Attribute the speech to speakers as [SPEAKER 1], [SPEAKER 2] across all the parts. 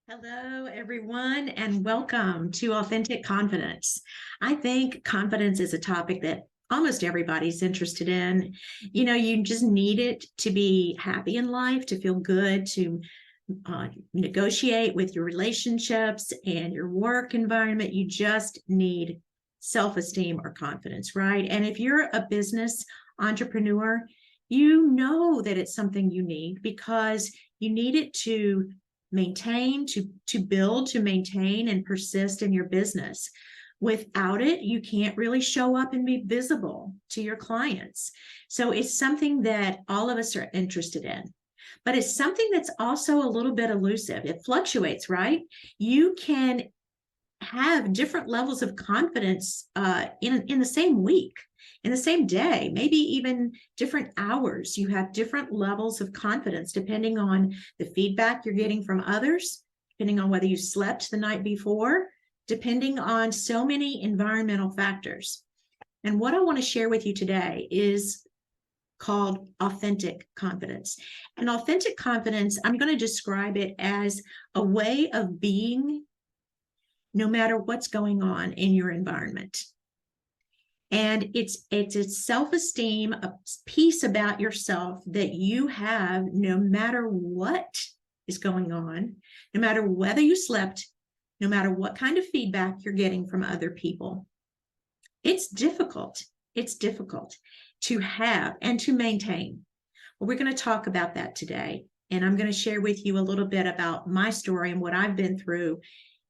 [SPEAKER 1] Hello, everyone, and welcome to Authentic Confidence. I think confidence is a topic that almost everybody's interested in. You just need it to be happy in life, to feel good, to negotiate with your relationships and your work environment. You just need self esteem or confidence, right? And if you're a business entrepreneur, you know that it's something you need because you need it to maintain, to build, to maintain and persist in your business. Without it, you can't really show up and be visible to your clients. So it's something that all of us are interested in, but it's something that's also a little bit elusive. It fluctuates, right? You can have different levels of confidence in the same week, in the same day, maybe even different hours. You have different levels of confidence depending on the feedback you're getting from others, depending on whether you slept the night before, depending on so many environmental factors. And what I want to share with you today is called authentic confidence. And authentic confidence, I'm going to describe it as a way of being no matter what's going on in your environment. And it's a self-esteem, a piece about yourself that you have no matter what is going on, no matter whether you slept, no matter what kind of feedback you're getting from other people. It's difficult. It's difficult to have and to maintain. Well, we're going to talk about that today. And I'm going to share with you a little bit about my story and what I've been through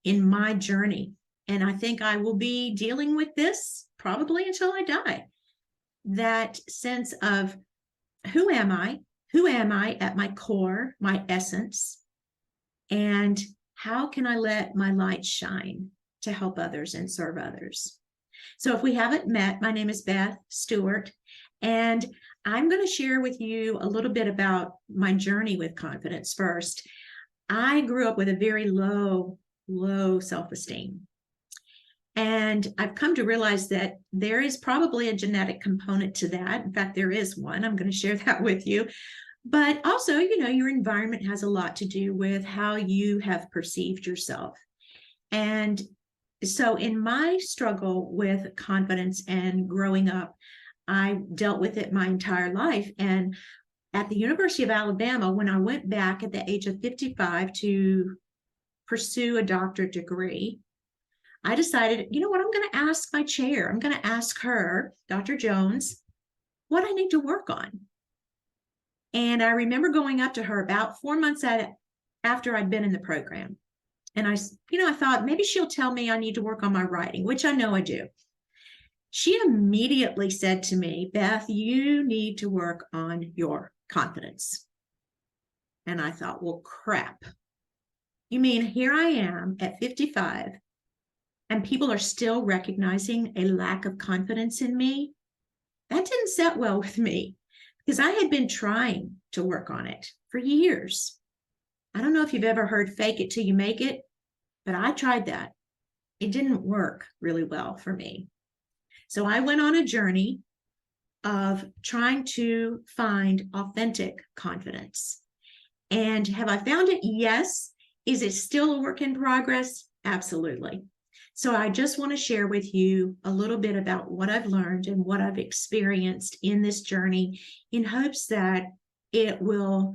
[SPEAKER 1] in my journey. And I think I will be dealing with this probably until I die. That sense of who am I? Who am I at my core, my essence? And how can I let my light shine to help others and serve others? So if we haven't met, my name is Beth Stewart, and I'm going to share with you a little bit about my journey with confidence first. I grew up with a very low self-esteem. And I've come to realize that there is probably a genetic component to that. In fact, there is one. I'm going to share that with you. But also, your environment has a lot to do with how you have perceived yourself. And so in my struggle with confidence and growing up, I dealt with it my entire life. And at the University of Alabama, when I went back at the age of 55 to pursue a doctorate degree, I decided, you know what, I'm going to ask my chair. I'm going to ask her, Dr. Jones, what I need to work on. And I remember going up to her about 4 months after I'd been in the program. And I thought maybe she'll tell me I need to work on my writing, which I know I do. She immediately said to me, Beth, you need to work on your confidence. And I thought, well, crap. You mean here I am at 55 and people are still recognizing a lack of confidence in me? That didn't set well with me because I had been trying to work on it for years. I don't know if you've ever heard fake it till you make it, but I tried that. It didn't work really well for me. So I went on a journey of trying to find authentic confidence. And have I found it? Yes. Is it still a work in progress? Absolutely. So I just want to share with you a little bit about what I've learned and what I've experienced in this journey in hopes that it will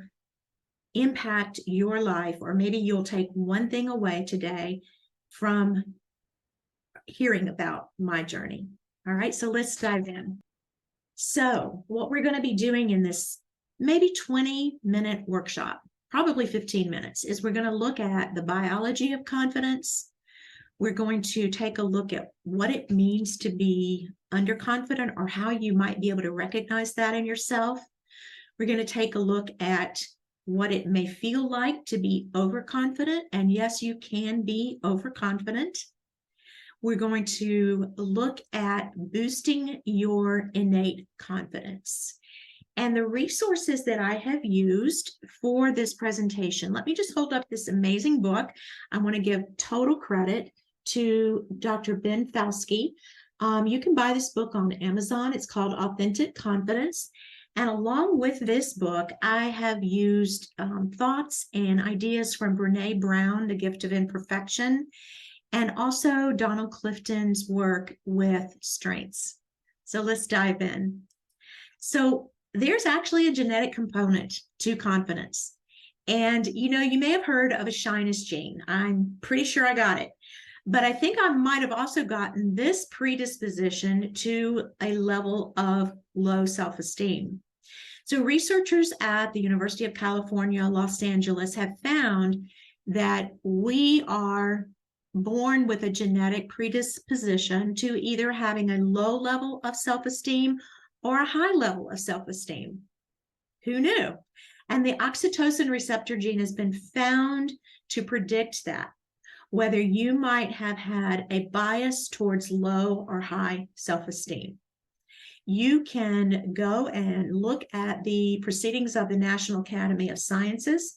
[SPEAKER 1] impact your life, or maybe you'll take one thing away today from hearing about my journey. All right, so let's dive in. So what we're going to be doing in this maybe 20-minute workshop, probably 15 minutes, is we're going to look at the biology of confidence. We're going to take a look at what it means to be underconfident or how you might be able to recognize that in yourself. We're going to take a look at what it may feel like to be overconfident. And yes, you can be overconfident. We're going to look at boosting your innate confidence. And the resources that I have used for this presentation, let me just hold up this amazing book. I want to give total credit to Dr. Ben Falsky. You can buy this book on Amazon. It's called Authentic Confidence. And along with this book, I have used thoughts and ideas from Brene Brown, The Gift of Imperfection, and also Donald Clifton's work with strengths. So let's dive in. So there's actually a genetic component to confidence. And you may have heard of a shyness gene. I'm pretty sure I got it. But I think I might have also gotten this predisposition to a level of low self-esteem. So researchers at the University of California, Los Angeles have found that we are born with a genetic predisposition to either having a low level of self-esteem or a high level of self-esteem. Who knew? And the oxytocin receptor gene has been found to predict that, whether you might have had a bias towards low or high self-esteem. You can go and look at the proceedings of the National Academy of Sciences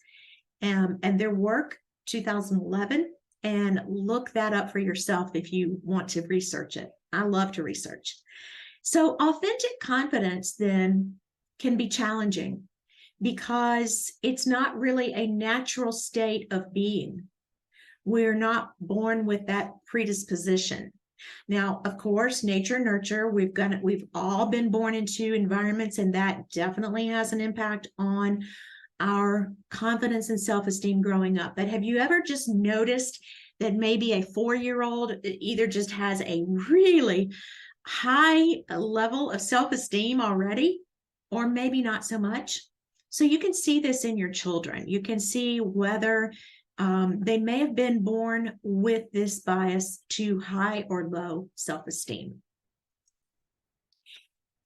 [SPEAKER 1] and their work, 2011, and look that up for yourself if you want to research it. I love to research. So authentic confidence then can be challenging because it's not really a natural state of being. We're not born with that predisposition. Now, of course, nature, nurture, we've all been born into environments, and that definitely has an impact on our confidence and self-esteem growing up. But have you ever just noticed that maybe a 4-year-old either just has a really high level of self-esteem already, or maybe not so much? So you can see this in your children. You can see whether they may have been born with this bias to high or low self-esteem.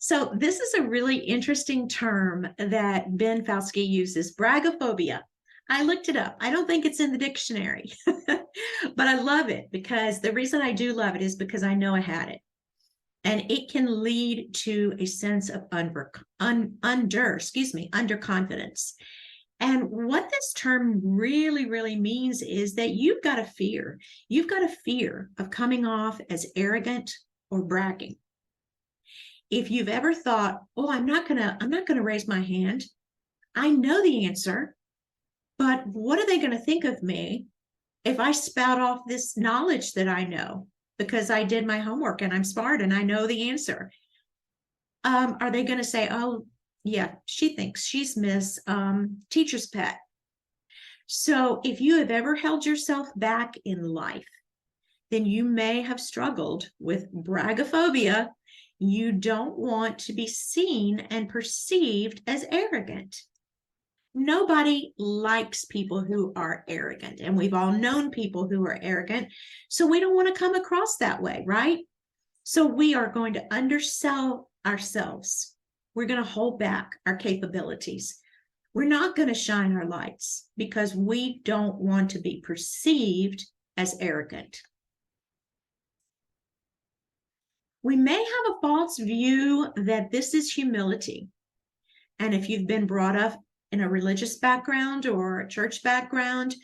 [SPEAKER 1] So this is a really interesting term that Ben Fauske uses, braggophobia. I looked it up. I don't think it's in the dictionary, but I love it because the reason I do love it is because I know I had it. And it can lead to a sense of underconfidence. And what this term really, really means is that you've got a fear. You've got a fear of coming off as arrogant or bragging. If you've ever thought, oh, I'm not gonna raise my hand. I know the answer, but what are they going to think of me if I spout off this knowledge that I know because I did my homework and I'm smart and I know the answer? Are they going to say, oh, yeah, she thinks she's Miss Teacher's Pet? So if you have ever held yourself back in life, then you may have struggled with braggophobia. You don't want to be seen and perceived as arrogant. Nobody likes people who are arrogant, and we've all known people who are arrogant, so we don't want to come across that way, right? So we are going to undersell ourselves. We're going to hold back our capabilities. We're not going to shine our lights because we don't want to be perceived as arrogant. We may have a false view that this is humility. And if you've been brought up in a religious background or a church background,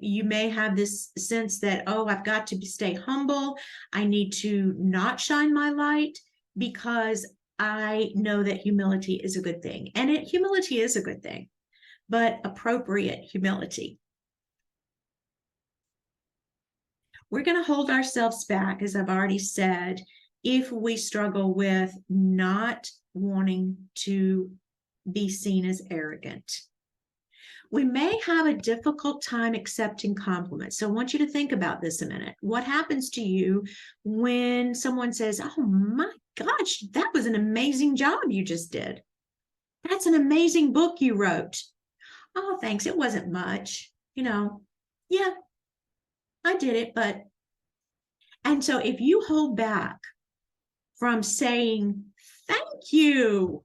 [SPEAKER 1] you may have this sense that, oh, I've got to stay humble. I need to not shine my light because I know that humility is a good thing. And humility is a good thing, but appropriate humility. We're going to hold ourselves back, as I've already said, if we struggle with not wanting to be seen as arrogant. We may have a difficult time accepting compliments. So I want you to think about this a minute. What happens to you when someone says, oh my gosh, that was an amazing job you just did. That's an amazing book you wrote. Oh, thanks. It wasn't much. Yeah, I did it, but. And so if you hold back from saying, thank you,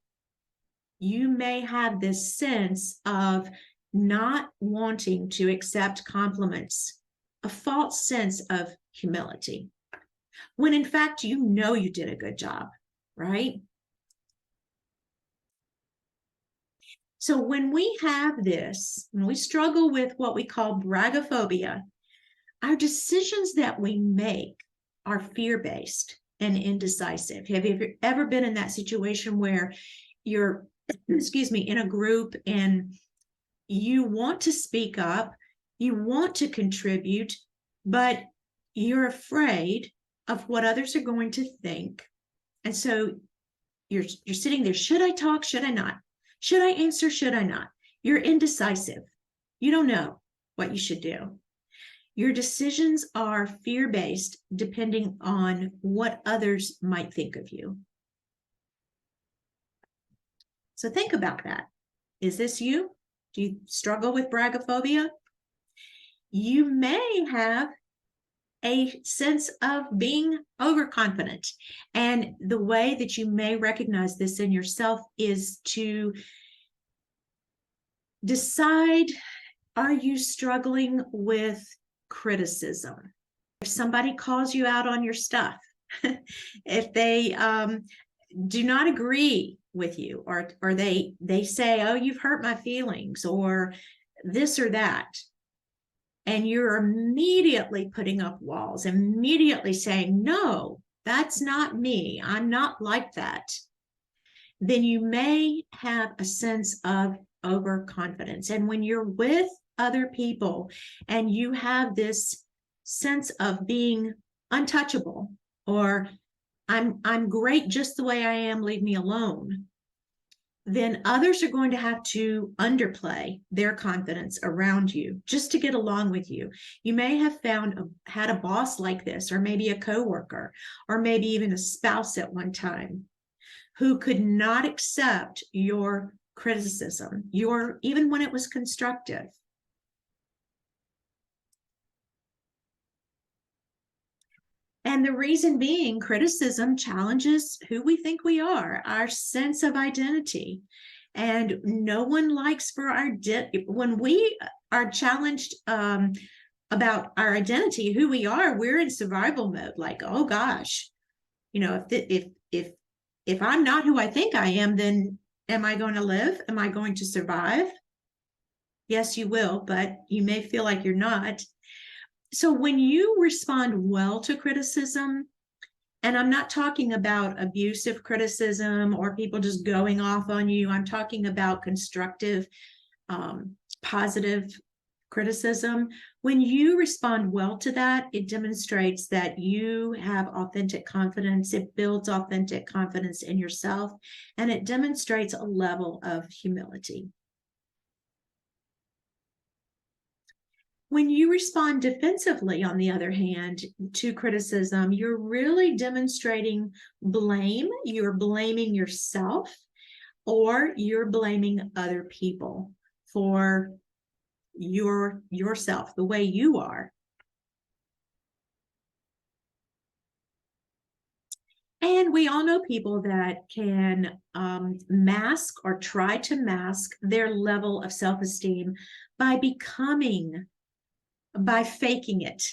[SPEAKER 1] you may have this sense of not wanting to accept compliments, a false sense of humility, when in fact, you know you did a good job, right? So when we have this, when we struggle with what we call braggophobia, our decisions that we make are fear-based and indecisive. Have you ever been in that situation where you're, excuse me, in a group and you want to speak up, you want to contribute, but you're afraid of what others are going to think. And so you're sitting there, should I talk? Should I not? Should I answer? Should I not? You're indecisive. You don't know what you should do. Your decisions are fear-based, depending on what others might think of you. So think about that. Is this you? Do you struggle with braggophobia? You may have a sense of being overconfident. And the way that you may recognize this in yourself is to decide, are you struggling with criticism? If somebody calls you out on your stuff, if they do not agree with you, or they say, oh, you've hurt my feelings, or this or that, and you're immediately putting up walls, immediately saying, no, that's not me, I'm not like that, then you may have a sense of overconfidence. And when you're with other people and you have this sense of being untouchable, or I'm great just the way I am, leave me alone, then others are going to have to underplay their confidence around you just to get along with you. You may have had a boss like this, or maybe a coworker, or maybe even a spouse at one time, who could not accept your criticism, even when it was constructive. And the reason being, criticism challenges who we think we are, our sense of identity. And no one likes when we are challenged about our identity, who we are, we're in survival mode. Like, oh gosh, if I'm not who I think I am, then am I going to live? Am I going to survive? Yes, you will, but you may feel like you're not. So when you respond well to criticism, and I'm not talking about abusive criticism or people just going off on you, I'm talking about constructive, positive criticism. When you respond well to that, it demonstrates that you have authentic confidence. It builds authentic confidence in yourself, and it demonstrates a level of humility. When you respond defensively, on the other hand, to criticism, you're really demonstrating blame. You're blaming yourself, or you're blaming other people for yourself, the way you are. And we all know people that can mask or try to mask their level of self-esteem by faking it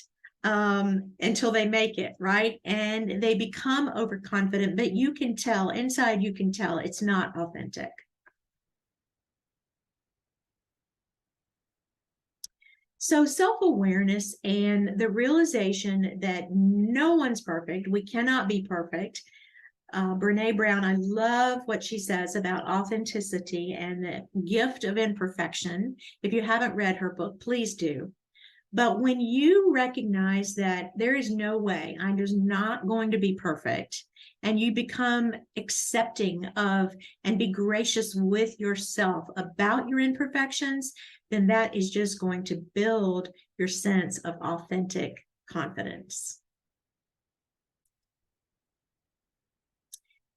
[SPEAKER 1] until they make it, right? And they become overconfident, but you can tell, inside you can tell it's not authentic. So self-awareness and the realization that no one's perfect, we cannot be perfect. Brene Brown, I love what she says about authenticity and the gift of imperfection. If you haven't read her book, please do. But when you recognize that there is no way, I'm just not going to be perfect, and you become accepting of and be gracious with yourself about your imperfections, then that is just going to build your sense of authentic confidence.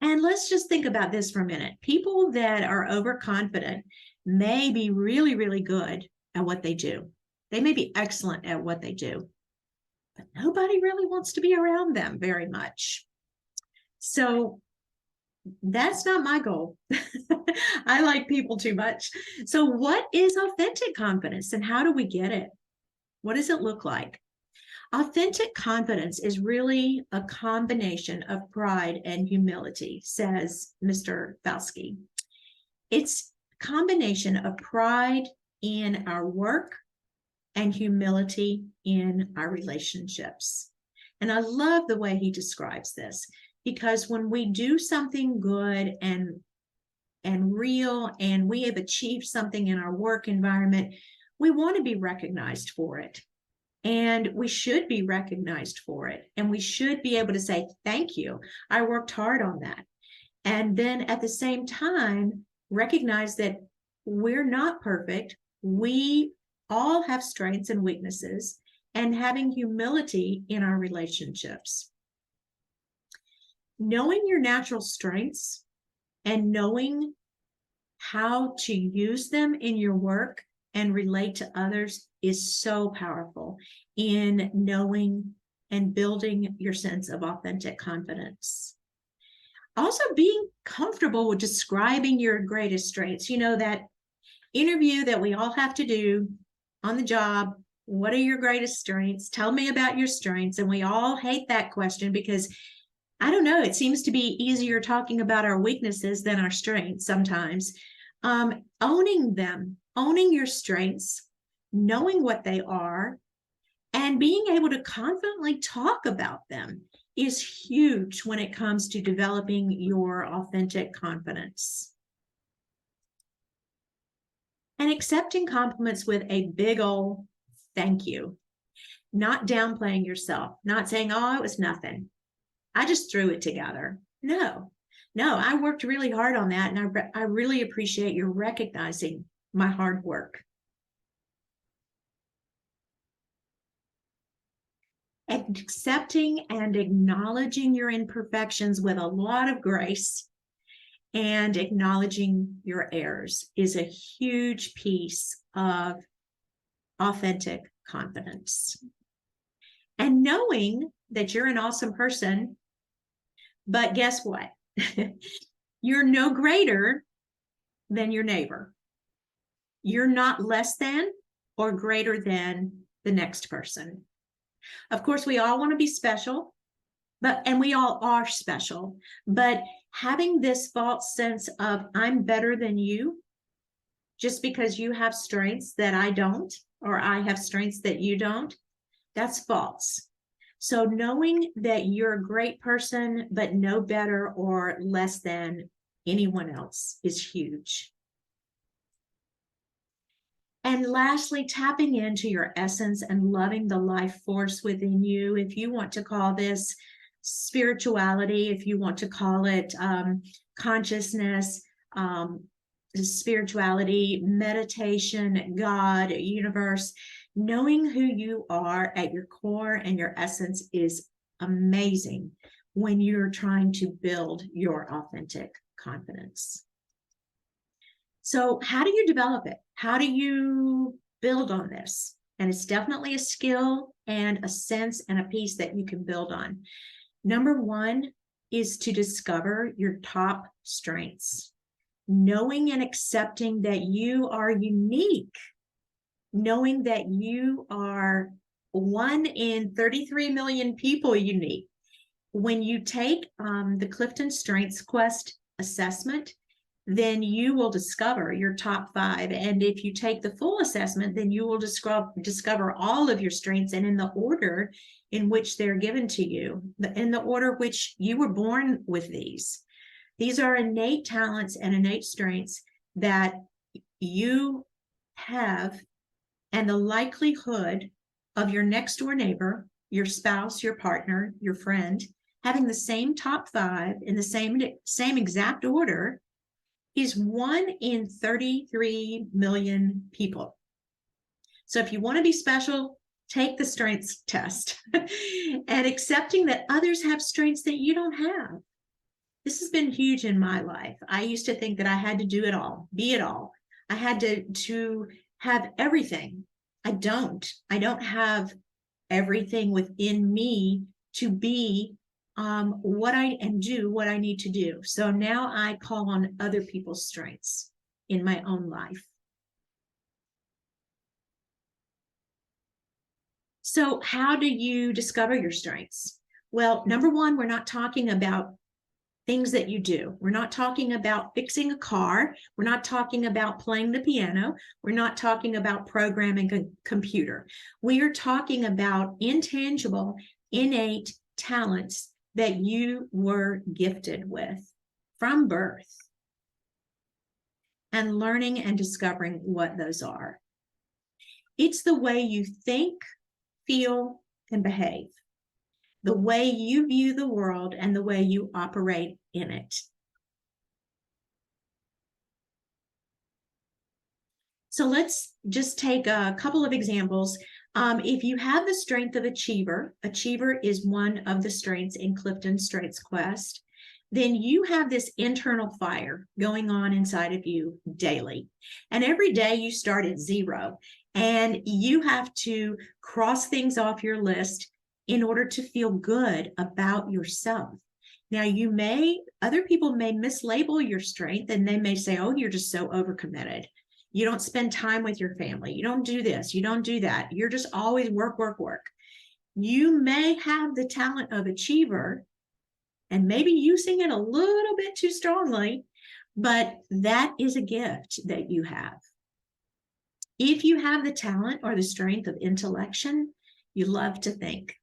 [SPEAKER 1] And let's just think about this for a minute. People that are overconfident may be really, really good at what they do. They may be excellent at what they do, but nobody really wants to be around them very much. So that's not my goal. I like people too much. So what is authentic confidence, and how do we get it? What does it look like? Authentic confidence is really a combination of pride and humility, says Mr. Falsky. It's a combination of pride in our work and humility in our relationships. And I love the way he describes this, because when we do something good and and real, and we have achieved something in our work environment, we want to be recognized for it. And we should be recognized for it. And we should be able to say, thank you. I worked hard on that. And then at the same time, recognize that we're not perfect. We all have strengths and weaknesses, and having humility in our relationships. Knowing your natural strengths and knowing how to use them in your work and relate to others is so powerful in knowing and building your sense of authentic confidence. Also, being comfortable with describing your greatest strengths. You know, that interview that we all have to do on the job. What are your greatest strengths? Tell me about your strengths. And we all hate that question because, I don't know, it seems to be easier talking about our weaknesses than our strengths sometimes. Owning them, owning your strengths, knowing what they are, and being able to confidently talk about them is huge when it comes to developing your authentic confidence. And accepting compliments with a big old thank you, not downplaying yourself, not saying, oh, it was nothing, I just threw it together. No, I worked really hard on that, and I really appreciate your recognizing my hard work. Accepting and acknowledging your imperfections with a lot of grace and acknowledging your errors is a huge piece of authentic confidence. And knowing that you're an awesome person, but guess what? You're no greater than your neighbor. You're not less than or greater than the next person. Of course, we all want to be special, and we all are special, but having this false sense of I'm better than you just because you have strengths that I don't, or I have strengths that you don't, that's false. So knowing that you're a great person, but no better or less than anyone else is huge. And lastly, tapping into your essence and loving the life force within you. If you want to call this spirituality, if you want to call it consciousness, spirituality, meditation, God, universe, knowing who you are at your core and your essence is amazing when you're trying to build your authentic confidence. So how do you develop it? How do you build on this? And it's definitely a skill and a sense and a piece that you can build on. Number one is to discover your top strengths. Knowing and accepting that you are unique. Knowing that you are 1 in 33 million people unique. When you take the Clifton Strengths Quest assessment, then you will discover your top 5. And if you take the full assessment, then you will discover all of your strengths, and in the order in which they're given to you, in the order which you were born with these. These are innate talents and innate strengths that you have, and the likelihood of your next door neighbor, your spouse, your partner, your friend, having the same top 5 in the same exact order is 1 in 33 million people. So if you want to be special, take the strengths test and accepting that others have strengths that you don't have. This has been huge in my life. I used to think that I had to do it all, be it all. I had to have everything. I don't have everything within me to be what I and do what I need to do. So now I call on other people's strengths in my own life. So how do you discover your strengths? Well, number one, we're not talking about things that you do. We're not talking about fixing a car. We're not talking about playing the piano. We're not talking about programming a computer. We are talking about intangible, innate talents that you were gifted with from birth. and learning and discovering what those are. It's the way you think, feel, and behave, the way you view the world, and the way you operate in it. So let's just take a couple of examples. If you have the strength of achiever, achiever is one of the strengths in Clifton Strengths Quest, then you have this internal fire going on inside of you daily. And every day you start at 0, and you have to cross things off your list in order to feel good about yourself. Now, other people may mislabel your strength, and they may say, oh, you're just so overcommitted. You don't spend time with your family. You don't do this. You don't do that. You're just always work, work, work. You may have the talent of achiever, and maybe using it a little bit too strongly, but that is a gift that you have. If you have the talent or the strength of intellection, you love to think.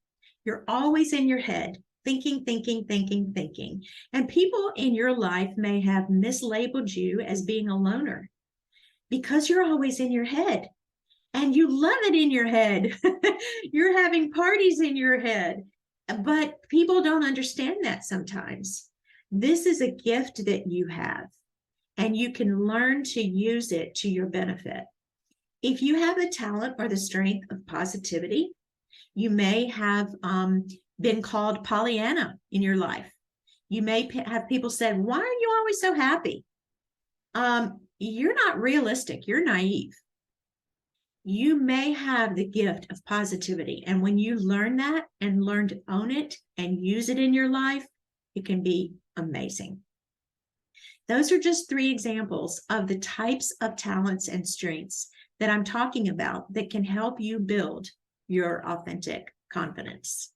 [SPEAKER 1] You're always in your head, thinking, thinking, thinking, thinking. And people in your life may have mislabeled you as being a loner because you're always in your head and you love it in your head. You're having parties in your head, but people don't understand that sometimes. This is a gift that you have, and you can learn to use it to your benefit. If you have the talent or the strength of positivity, you may have been called Pollyanna in your life. You may have people say, why are you always so happy? You're not realistic. You're naive. You may have the gift of positivity. And when you learn that and learn to own it and use it in your life, it can be amazing. Those are just 3 examples of the types of talents and strengths that I'm talking about that can help you build your authentic confidence.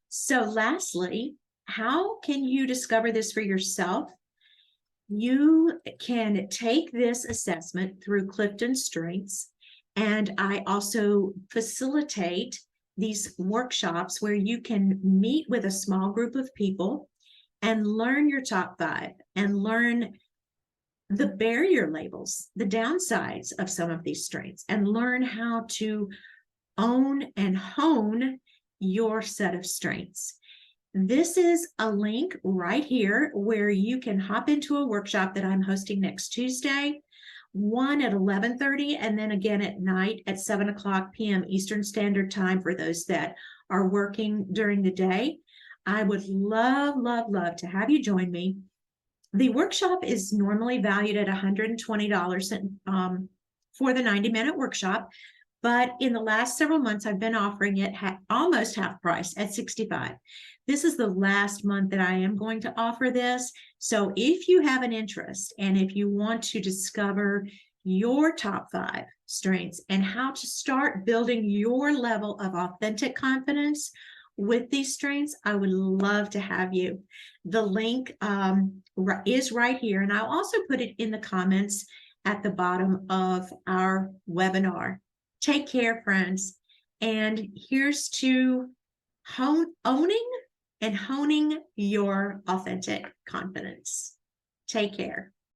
[SPEAKER 1] So lastly, how can you discover this for yourself? You can take this assessment through Clifton Strengths, and I also facilitate these workshops where you can meet with a small group of people and learn your top 5 and learn the barrier labels, the downsides of some of these strengths, and learn how to own and hone your set of strengths. This is a link right here where you can hop into a workshop that I'm hosting next Tuesday, one at 11:30, and then again at night at 7:00 p.m. Eastern Standard Time for those that are working during the day. I would love, love, love to have you join me. The workshop is normally valued at $120 for the 90-minute workshop. But in the last several months, I've been offering it almost half price at $65. This is the last month that I am going to offer this. So if you have an interest and if you want to discover your top 5 strengths and how to start building your level of authentic confidence with these strengths, I would love to have you. The link is right here, and I'll also put it in the comments at the bottom of our webinar. Take care, friends. And here's to owning and honing your authentic confidence. Take care.